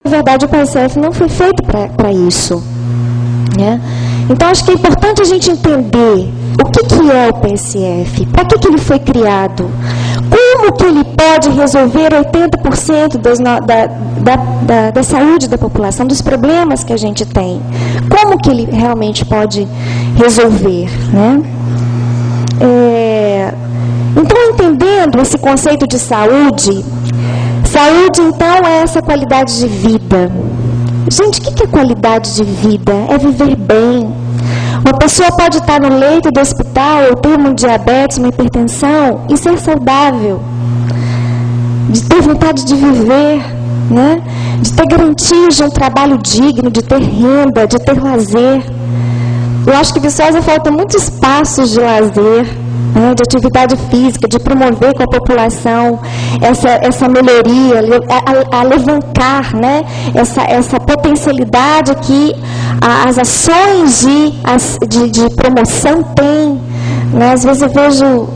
verdade, o PSF não foi feito para isso, né? Então, acho que é importante a gente entender o que é o PSF, para que ele foi criado, como que ele pode resolver 80% da saúde da população, dos problemas que a gente tem, como que ele realmente pode resolver, né? Então, entendendo esse conceito de saúde, então, é essa qualidade de vida. Gente, o que é qualidade de vida? É viver bem. Uma pessoa pode estar no leito do hospital, ou ter um diabetes, uma hipertensão, e ser saudável, de ter vontade de viver, né? De ter garantias de um trabalho digno, de ter renda, de ter lazer. Eu acho que em Viçosa faltam muitos espaços de lazer, né, de atividade física, de promover com a população essa melhoria, a levantar, né, essa potencialidade que as ações de promoção têm. Né? Às vezes eu vejo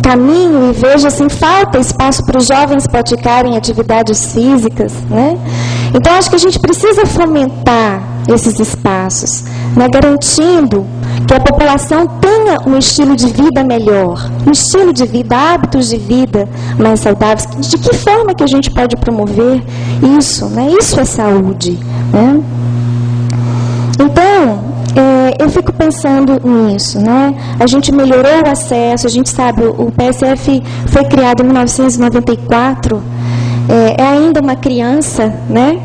caminho e vejo assim, falta espaço para os jovens praticarem atividades físicas, né? Então, acho que a gente precisa fomentar esses espaços, né, garantindo que a população tenha um estilo de vida melhor, um estilo de vida, hábitos de vida mais saudáveis. De que forma que a gente pode promover isso, né? Isso é saúde, né? Então, eu fico pensando nisso, né? A gente melhorou o acesso, a gente sabe, o PSF foi criado em 1994, é ainda uma criança, né?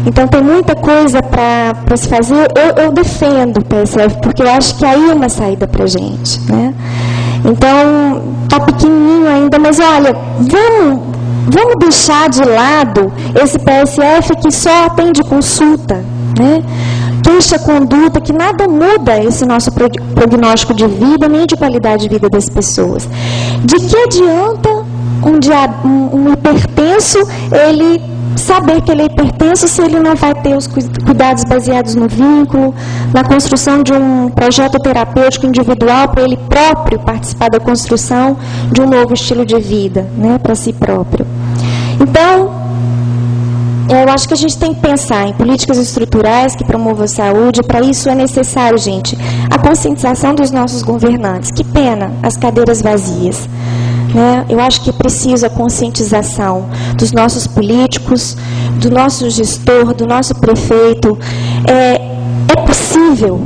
Então tem muita coisa para se fazer. Eu defendo o PSF, porque eu acho que aí é uma saída para a gente, né? Então, está pequenininho ainda, mas olha, vamos deixar de lado esse PSF que só atende consulta, né? Queixa conduta, que nada muda esse nosso prognóstico de vida, nem de qualidade de vida das pessoas. De que adianta um hipertenso, ele saber que ele é hipertenso se ele não vai ter os cuidados baseados no vínculo, na construção de um projeto terapêutico individual para ele próprio participar da construção de um novo estilo de vida, né, para si próprio. Então, eu acho que a gente tem que pensar em políticas estruturais que promovam a saúde. Para isso é necessário, gente, a conscientização dos nossos governantes. Que pena as cadeiras vazias, né? Eu acho que é preciso a conscientização dos nossos políticos, do nosso gestor, do nosso prefeito. É possível.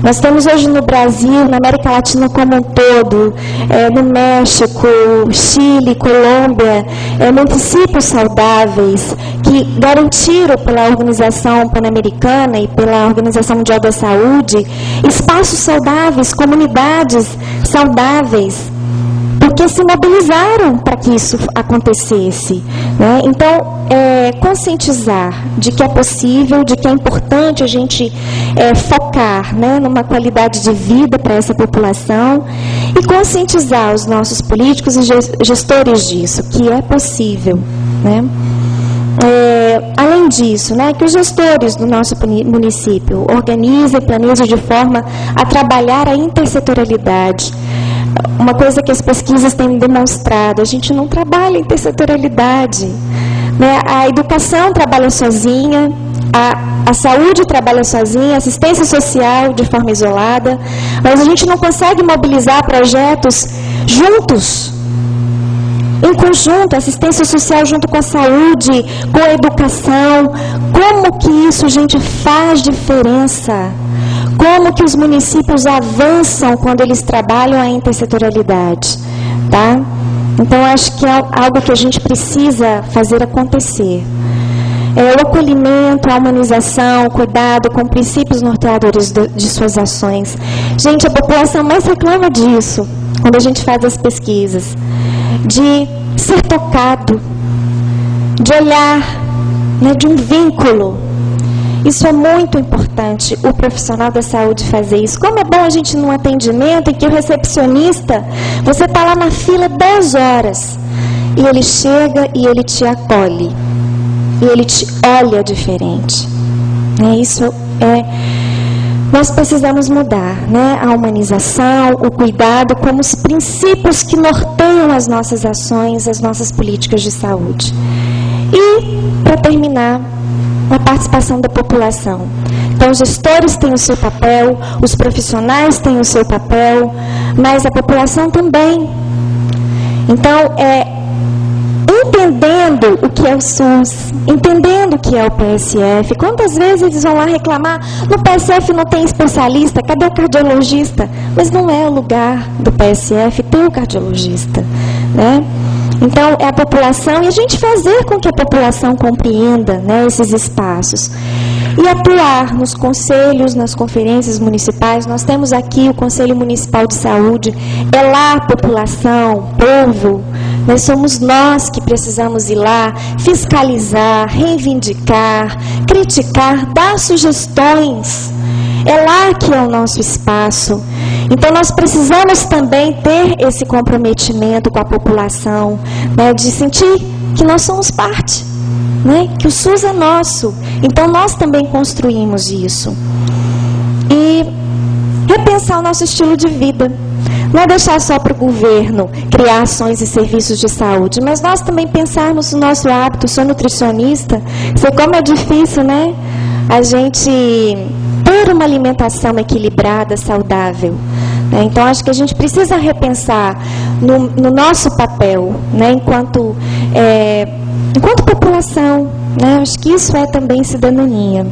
Nós temos hoje no Brasil, na América Latina como um todo, no México, Chile, Colômbia, municípios saudáveis que garantiram pela Organização Pan-Americana e pela Organização Mundial da Saúde espaços saudáveis, comunidades saudáveis, porque se mobilizaram para que isso acontecesse, né? Então, conscientizar de que é possível, de que é importante a gente focar, né, numa qualidade de vida para essa população e conscientizar os nossos políticos e gestores disso, que é possível, né? Além disso, né, que os gestores do nosso município organizem e planejem de forma a trabalhar a intersetorialidade. Uma coisa que as pesquisas têm demonstrado, a gente não trabalha intersetorialidade, né? A educação trabalha sozinha, a saúde trabalha sozinha, a assistência social de forma isolada, mas a gente não consegue mobilizar projetos juntos, em conjunto, assistência social junto com a saúde, com a educação. Como que isso, gente, faz diferença? Como que os municípios avançam quando eles trabalham a intersetorialidade, tá? Então, acho que é algo que a gente precisa fazer acontecer. O acolhimento, a humanização, o cuidado com princípios norteadores de suas ações. Gente, a população mais reclama disso, quando a gente faz as pesquisas. De ser tocado, de olhar, né, de um vínculo. Isso é muito importante, o profissional da saúde fazer isso. Como é bom a gente num atendimento em que o recepcionista, você está lá na fila 10 horas, e ele chega e ele te acolhe, e ele te olha diferente. Isso nós precisamos mudar, né? A humanização, o cuidado como os princípios que norteiam as nossas ações, as nossas políticas de saúde. E, para terminar, participação da população. Então, os gestores têm o seu papel, os profissionais têm o seu papel, mas a população também. Então, entendendo o que é o SUS, entendendo o que é o PSF. Quantas vezes eles vão lá reclamar, no PSF não tem especialista, cadê o cardiologista? Mas não é o lugar do PSF ter o cardiologista, né? Então, é a população e a gente fazer com que a população compreenda, né, esses espaços. E atuar nos conselhos, nas conferências municipais. Nós temos aqui o Conselho Municipal de Saúde, é lá a população, povo, né? Somos nós que precisamos ir lá, fiscalizar, reivindicar, criticar, dar sugestões. É lá que é o nosso espaço. Então, nós precisamos também ter esse comprometimento com a população, né, de sentir que nós somos parte, né, que o SUS é nosso. Então, nós também construímos isso. E repensar o nosso estilo de vida. Não é deixar só para o governo criar ações e serviços de saúde, mas nós também pensarmos no nosso hábito. Sou nutricionista, sei como é difícil, né? A gente ter uma alimentação equilibrada, saudável. Né? Então, acho que a gente precisa repensar no nosso papel, né? enquanto população. Né? Acho que isso é também cidadania.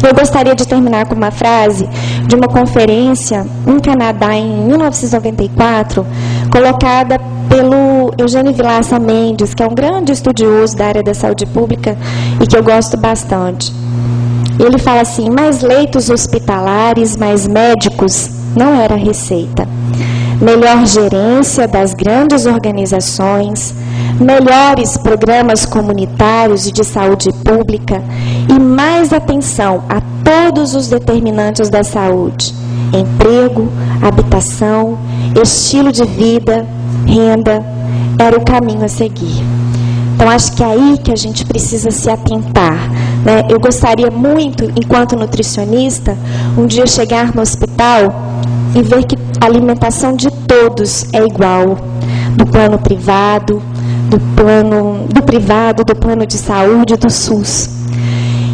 Eu gostaria de terminar com uma frase de uma conferência no Canadá em 1994, colocada pelo Eugênio Vilaça Mendes, que é um grande estudioso da área da saúde pública e que eu gosto bastante. Ele fala assim: mais leitos hospitalares, mais médicos, não era receita. Melhor gerência das grandes organizações, melhores programas comunitários e de saúde pública e mais atenção a todos os determinantes da saúde: emprego, habitação, estilo de vida, renda, era o caminho a seguir. Então, acho que é aí que a gente precisa se atentar. Né? Eu gostaria muito, enquanto nutricionista, um dia chegar no hospital e ver que a alimentação de todos é igual, do plano privado, do plano de saúde, do SUS.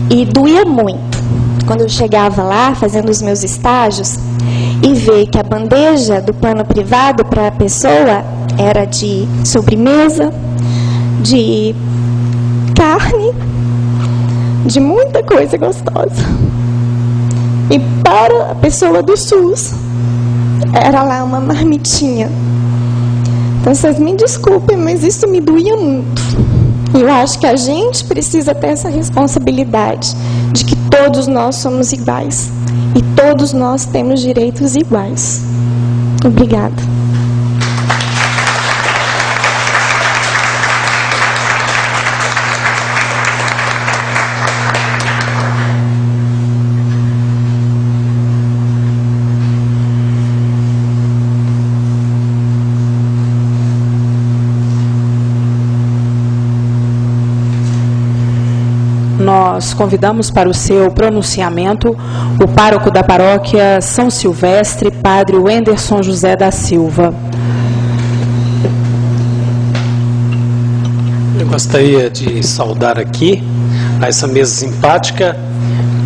E doía muito, quando eu chegava lá, fazendo os meus estágios, e ver que a bandeja do plano privado para a pessoa era de sobremesa, de carne, de muita coisa gostosa. E para a pessoa do SUS, era lá uma marmitinha. Então, vocês me desculpem, mas isso me doía muito. E eu acho que a gente precisa ter essa responsabilidade de que todos nós somos iguais. E todos nós temos direitos iguais. Obrigada. Nós convidamos para o seu pronunciamento o pároco da paróquia São Silvestre, padre Wenderson José da Silva. Eu gostaria de saudar aqui a essa mesa simpática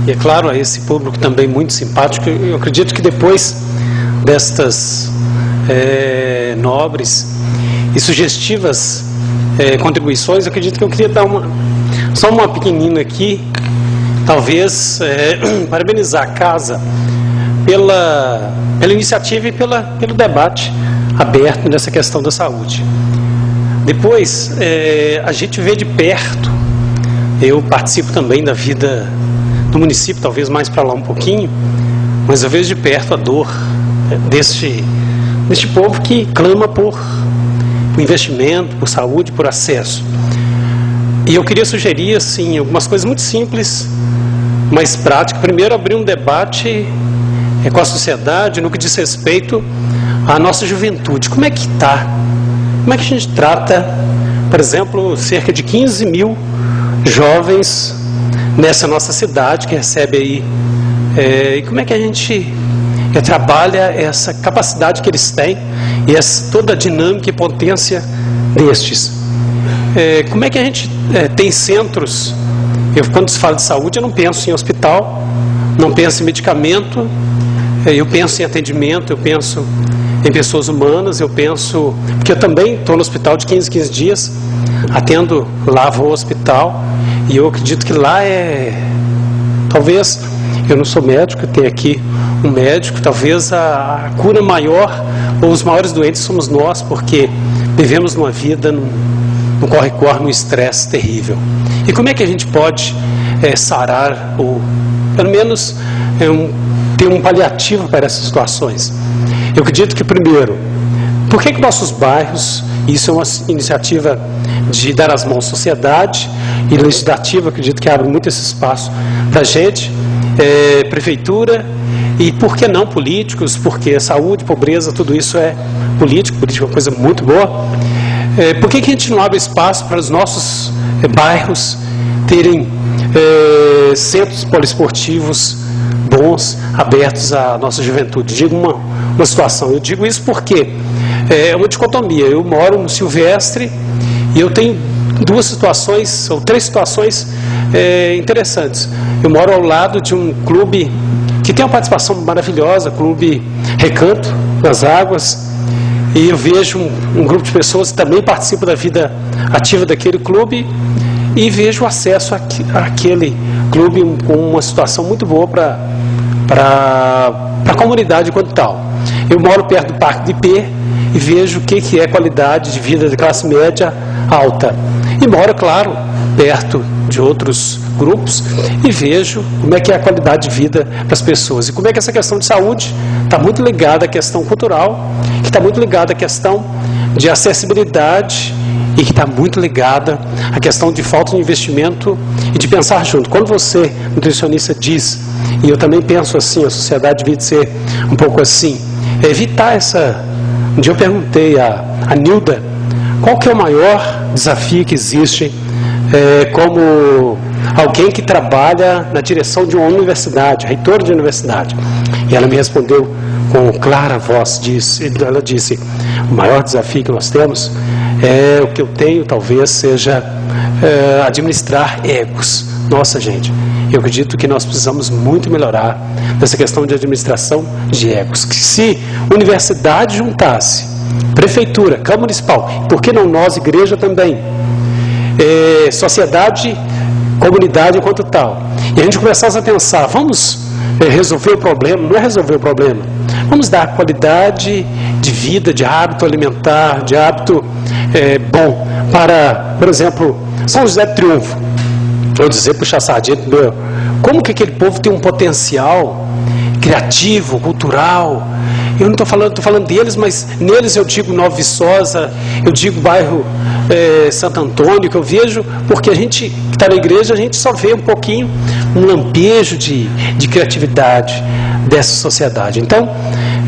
e, é claro, a esse público também muito simpático. Eu acredito que depois destas nobres e sugestivas contribuições, eu acredito que eu queria dar só uma pequenina aqui, talvez parabenizar a casa pela iniciativa e pelo debate aberto nessa questão da saúde. Depois, a gente vê de perto, eu participo também da vida do município, talvez mais para lá um pouquinho, mas eu vejo de perto a dor deste povo que clama por investimento, por saúde, por acesso. E eu queria sugerir, assim, algumas coisas muito simples, mas práticas. Primeiro, abrir um debate com a sociedade no que diz respeito à nossa juventude. Como é que está? Como é que a gente trata, por exemplo, cerca de 15 mil jovens nessa nossa cidade que recebe aí? E como é que a gente trabalha essa capacidade que eles têm e toda a dinâmica e potência destes? Como é que a gente tem centros Quando se fala de saúde, eu não penso em hospital, não penso em medicamento, eu penso em atendimento, eu penso em pessoas humanas, eu penso... Porque eu também estou no hospital de 15 dias, atendo lá, vou ao hospital, e eu acredito que lá talvez, eu não sou médico, eu tenho aqui um médico, talvez a cura maior, ou os maiores doentes somos nós, porque vivemos numa vida, num corre-corre, num estresse terrível. E como é que a gente pode sarar, ou pelo menos ter um paliativo para essas situações? Eu acredito que, primeiro, por que nossos bairros, isso é uma iniciativa de dar as mãos à sociedade e legislativa, acredito que abre muito esse espaço para a gente, prefeitura, e por que não políticos, porque saúde, pobreza, tudo isso é política é uma coisa muito boa. Por que a gente não abre espaço para os nossos bairros terem centros poliesportivos bons, abertos à nossa juventude? Digo uma situação, eu digo isso porque é uma dicotomia. Eu moro no Silvestre e eu tenho duas situações, ou três situações interessantes. Eu moro ao lado de um clube que tem uma participação maravilhosa, Clube Recanto das Águas, e eu vejo um grupo de pessoas que também participam da vida ativa daquele clube, e vejo o acesso àquele clube com uma situação muito boa para a comunidade enquanto tal. Eu moro perto do Parque de Ipê e vejo o que é qualidade de vida de classe média alta. E moro, claro, perto de outros grupos e vejo como é que é a qualidade de vida para as pessoas. E como é que essa questão de saúde está muito ligada à questão cultural, que está muito ligada à questão de acessibilidade e que está muito ligada à questão de falta de investimento e de pensar junto. Quando você, nutricionista, diz, e eu também penso assim, a sociedade devia ser um pouco assim, evitar essa... Um dia eu perguntei a Nilda qual que é o maior desafio que existe como alguém que trabalha na direção de uma universidade, reitor de universidade. E ela me respondeu com clara voz, ela disse, o maior desafio que nós temos o que eu tenho talvez seja administrar egos. Nossa, gente, eu acredito que nós precisamos muito melhorar nessa questão de administração de egos. Que se universidade juntasse, prefeitura, Câmara Municipal, por que não nós, igreja também, sociedade, comunidade enquanto tal, e a gente começasse a pensar, vamos resolver o problema, não é resolver o problema, vamos dar qualidade de vida, de hábito alimentar, de hábito bom para, por exemplo, São José do Triunfo. Vou dizer para o Chaçadinho, como que aquele povo tem um potencial criativo, cultural. Eu não estou falando deles, mas neles eu digo Nova Viçosa, eu digo bairro Santo Antônio, que eu vejo, porque a gente que está na igreja, a gente só vê um pouquinho, um lampejo de criatividade dessa sociedade. Então,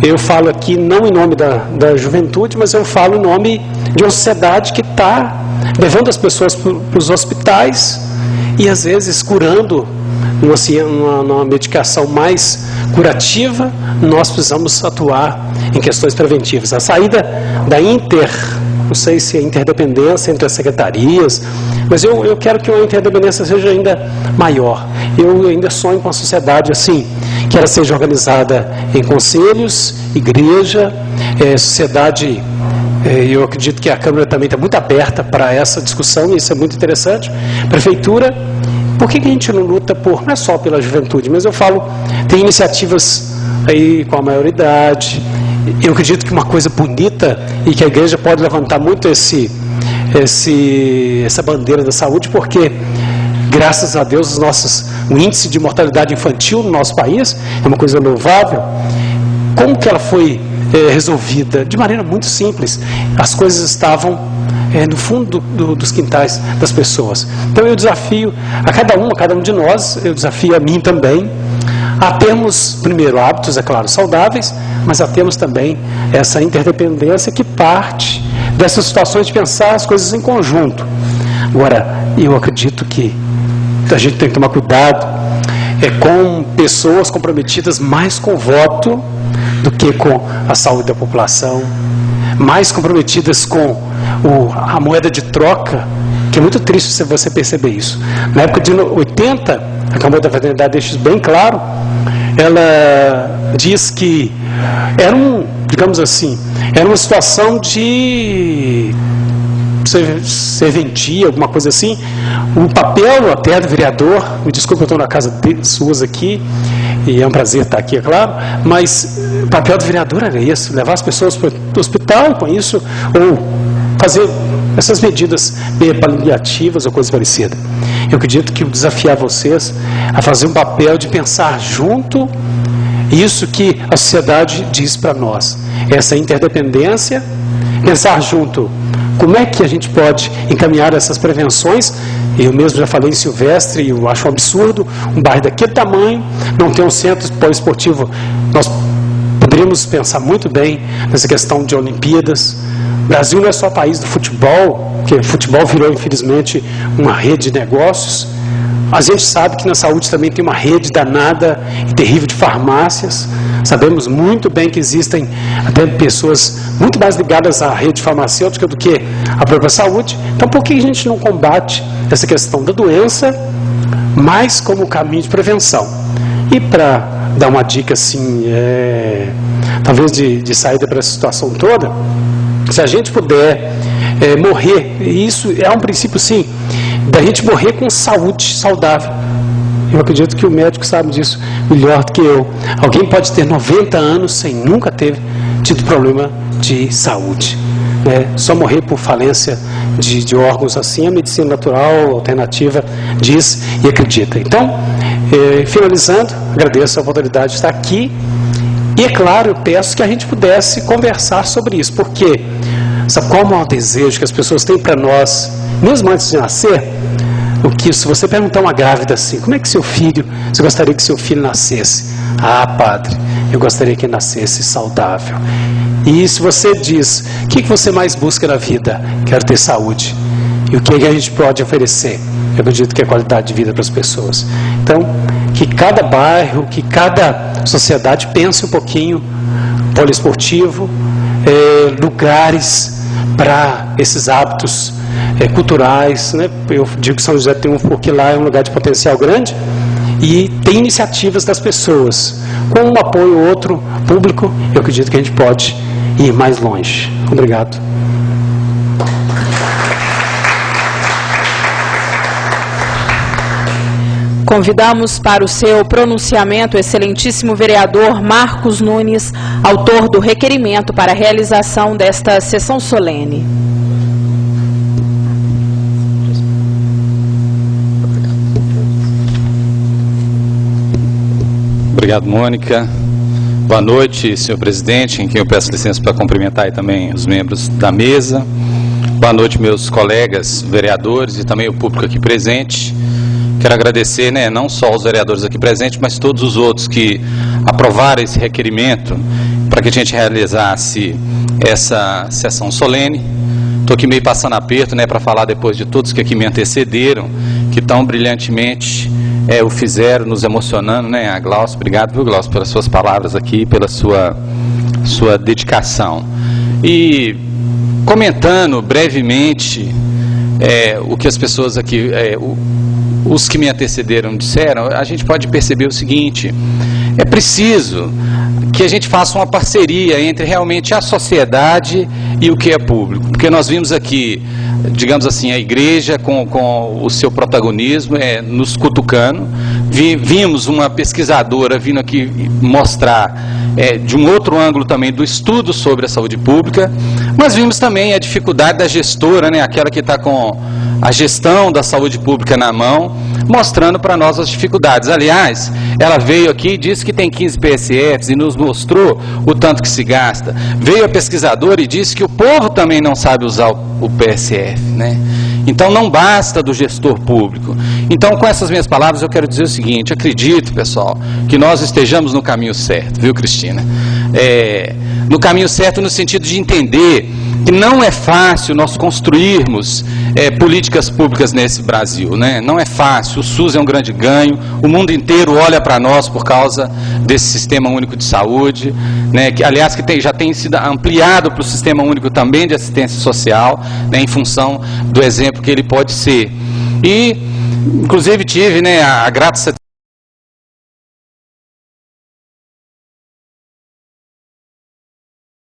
eu falo aqui não em nome da juventude, mas eu falo em nome de uma sociedade que está levando as pessoas para os hospitais e às vezes curando numa medicação mais curativa. Nós precisamos atuar em questões preventivas. A saída não sei se é interdependência entre as secretarias, mas eu quero que a interdependência seja ainda maior. Eu ainda sonho com uma sociedade assim, que ela seja organizada em conselhos, igreja, sociedade. Eu acredito que a Câmara também está muito aberta para essa discussão, e isso é muito interessante. Prefeitura, por que a gente não luta não é só pela juventude, mas eu falo, tem iniciativas aí com a maioridade. Eu acredito que uma coisa bonita, e que a igreja pode levantar muito essa bandeira da saúde, porque, graças a Deus, o índice de mortalidade infantil no nosso país é uma coisa louvável. Como que ela foi resolvida? De maneira muito simples. As coisas estavam no fundo dos quintais das pessoas. Então eu desafio a cada um de nós, eu desafio a mim também, a termos, primeiro, hábitos, é claro, saudáveis, mas a termos também essa interdependência que parte dessas situações de pensar as coisas em conjunto. Agora, eu acredito que a gente tem que tomar cuidado com pessoas comprometidas mais com o voto do que com a saúde da população, mais comprometidas com a moeda de troca, que que é muito triste se você perceber isso. Na época de 80, a Câmara da Fraternidade deixa isso bem claro, ela diz que era digamos assim, era uma situação de serventia, alguma coisa assim. O papel até do vereador, me desculpa, eu estou na casa suas aqui, e é um prazer estar aqui, é claro, mas o papel do vereador era esse, levar as pessoas para o hospital com isso, ou fazer essas medidas paliativas ou coisa parecida. Eu acredito que desafiar vocês a fazer um papel de pensar junto isso que a sociedade diz para nós, essa interdependência, pensar junto como é que a gente pode encaminhar essas prevenções. Eu mesmo já falei em Silvestre, e eu acho um absurdo um bairro daquele tamanho não ter um centro poliesportivo. Nós poderíamos pensar muito bem nessa questão de Olimpíadas. O Brasil não é só país do futebol, porque o futebol virou, infelizmente, uma rede de negócios. A gente sabe que na saúde também tem uma rede danada e terrível de farmácias. Sabemos muito bem que existem até pessoas muito mais ligadas à rede farmacêutica do que à própria saúde. Então, por que a gente não combate essa questão da doença mais como caminho de prevenção? E para dar uma dica assim, talvez de saída para essa situação toda, se a gente puder morrer, e isso é um princípio sim, da gente morrer com saúde saudável. Eu acredito que o médico sabe disso melhor do que eu. Alguém pode ter 90 anos sem nunca ter tido problema de saúde, né? Só morrer por falência de órgãos assim, a medicina natural, alternativa, diz e acredita. Então, finalizando, agradeço a oportunidade de estar aqui. E é claro, eu peço que a gente pudesse conversar sobre isso, porque sabe qual é o maior desejo que as pessoas têm para nós, mesmo antes de nascer? O que, se você perguntar a uma grávida assim, como é que seu filho, você gostaria que seu filho nascesse? Ah, padre, eu gostaria que ele nascesse saudável. E se você diz, o que você mais busca na vida? Quero ter saúde. E o que a gente pode oferecer? Eu acredito que é qualidade de vida para as pessoas. Então, que cada bairro, que cada sociedade pense um pouquinho, poliesportivo, lugares para esses hábitos culturais, né? Eu digo que São José tem porque lá é um lugar de potencial grande e tem iniciativas das pessoas, com um apoio ou outro público, eu acredito que a gente pode ir mais longe. Obrigado. Convidamos para o seu pronunciamento o excelentíssimo vereador Marcos Nunes, autor do requerimento para a realização desta sessão solene. Obrigado, Mônica. Boa noite, senhor presidente, em quem eu peço licença para cumprimentar e também os membros da mesa. Boa noite, meus colegas vereadores e também o público aqui presente. Quero agradecer, não só aos vereadores aqui presentes, mas todos os outros que aprovaram esse requerimento para que a gente realizasse essa sessão solene. Estou aqui meio passando aperto, para falar depois de todos que aqui me antecederam, que tão brilhantemente o fizeram, nos emocionando, A Glaucio, obrigado, viu, Glaucio, pelas suas palavras aqui, pela sua dedicação. E comentando brevemente o que as pessoas aqui, os que me antecederam disseram, a gente pode perceber o seguinte: é preciso que a gente faça uma parceria entre realmente a sociedade e o que é público, porque nós vimos aqui, digamos assim, a igreja com o seu protagonismo nos cutucando, vimos uma pesquisadora vindo aqui mostrar de um outro ângulo também do estudo sobre a saúde pública, mas vimos também a dificuldade da gestora, aquela que está com a gestão da saúde pública na mão, mostrando para nós as dificuldades. Aliás, ela veio aqui e disse que tem 15 PSFs e nos mostrou o tanto que se gasta. Veio a pesquisadora e disse que o povo também não sabe usar o PSF, Então não basta do gestor público. Então, com essas minhas palavras, eu quero dizer o seguinte: acredito, pessoal, que nós estejamos no caminho certo, viu, Cristina? No caminho certo no sentido de entender que não é fácil nós construirmos políticas públicas nesse Brasil, né? Não é fácil, o SUS é um grande ganho, o mundo inteiro olha para nós por causa desse Sistema Único de Saúde, né? Que, aliás, já tem sido ampliado para o Sistema Único também de Assistência Social, né? Em função do exemplo que ele pode ser. E, inclusive, tive, né, a grata